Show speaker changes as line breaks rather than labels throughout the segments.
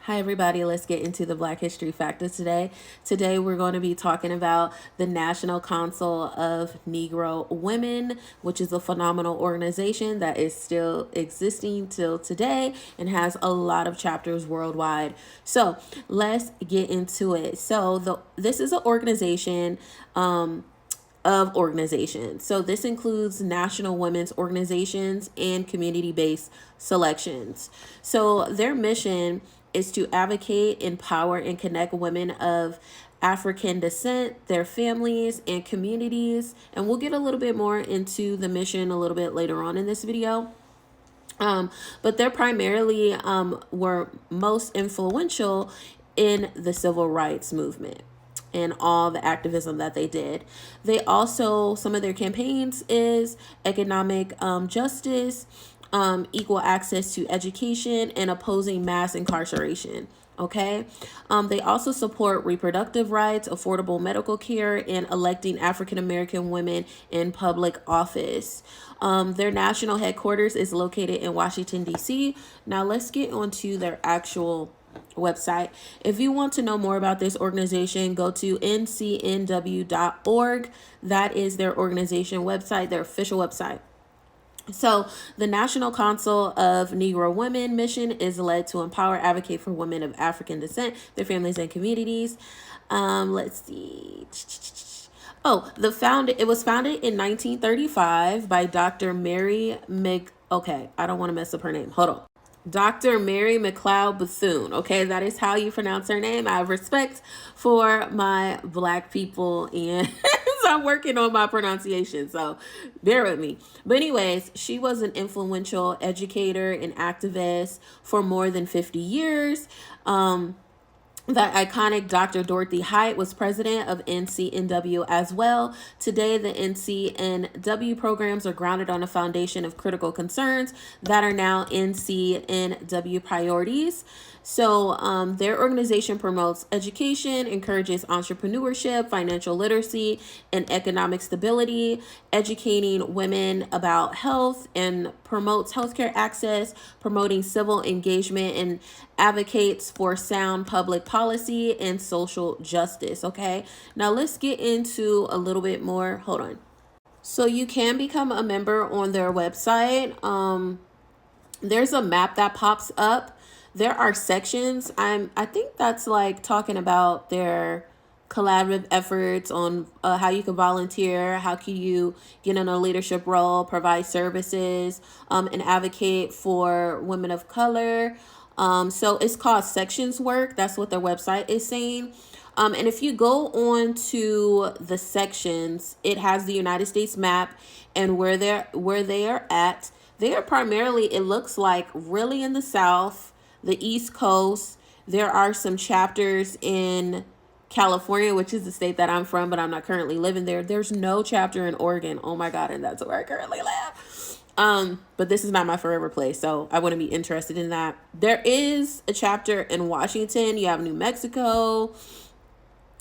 Hi everybody, let's get into the Black History Factor today. Today we're going to be talking about the National Council of Negro Women, which is a phenomenal organization that is still existing till today and has a lot of chapters worldwide. So let's get into it. So this is an organization of organizations. So this includes national women's organizations and community-based selections. So their mission is to advocate, empower, and connect women of African descent, their families, and communities. And we'll get a little bit more into the mission a little bit later on in this video. But they're primarily were most influential in the civil rights movement and all the activism that they did. They also, some of their campaigns is economic justice, equal access to education, and opposing mass incarceration. Okay. They also support reproductive rights, affordable medical care, and electing African American women in public office. Their national headquarters is located in Washington, D.C. Now let's get onto their actual website. If you want to know more about this organization, go to ncnw.org. That is their organization website, their official website. So the National Council of Negro Women mission is led to empower, advocate for women of African descent, their families and communities. Let's see. It was founded in 1935 by Dr. Mary okay, I don't want to mess up her name. Hold on. Dr. Mary McLeod Bethune. Okay, that is how you pronounce her name. I have respect for my Black people, and so I'm working on my pronunciation, so bear with me. But anyways, she was an influential educator and activist for more than 50 years. The iconic Dr. Dorothy Height was president of NCNW as well. Today, the NCNW programs are grounded on a foundation of critical concerns that are now NCNW priorities. So their organization promotes education, encourages entrepreneurship, financial literacy, and economic stability, educating women about health, and promotes healthcare access, promoting civil engagement, and advocates for sound public policy and social justice. Okay, now let's get into a little bit more. Hold on. So you can become a member on their website. There's a map that pops up. There are sections. I think that's like talking about their collaborative efforts on how you can volunteer, how can you get in a leadership role, provide services, and advocate for women of color. So it's called sections work. That's what their website is saying. And if you go on to the sections, it has the United States map and where they are at. They are primarily, it looks like, really in the South, the East Coast. There are some chapters in California, which is the state that I'm from, but I'm not currently living there. There's no chapter in Oregon. Oh my God, and that's where I currently live. But this is not my forever place, so I wouldn't be interested in that. There is a chapter in Washington. You have New Mexico.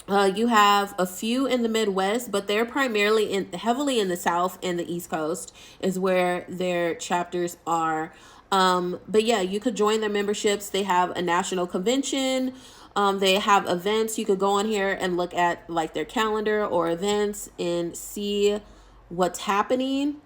You have a few in the Midwest, but they're primarily heavily in the South and the East Coast is where their chapters are. But yeah, you could join their memberships. They have a national convention. They have events. You could go on here and look at like their calendar or events and see what's happening.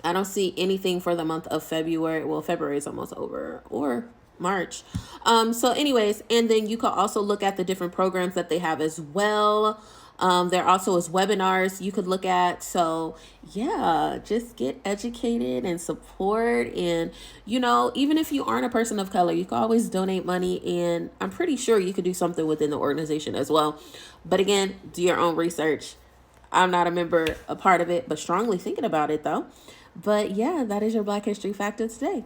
I don't see anything for the month of February. Well, February is almost over, or March. So anyways, and then you can also look at the different programs that they have as well. There also is webinars you could look at. So yeah, just get educated and support. And, you know, even if you aren't a person of color, you can always donate money. And I'm pretty sure you could do something within the organization as well. But again, do your own research. I'm not a part of it, but strongly thinking about it though. But yeah, that is your Black History Factor today.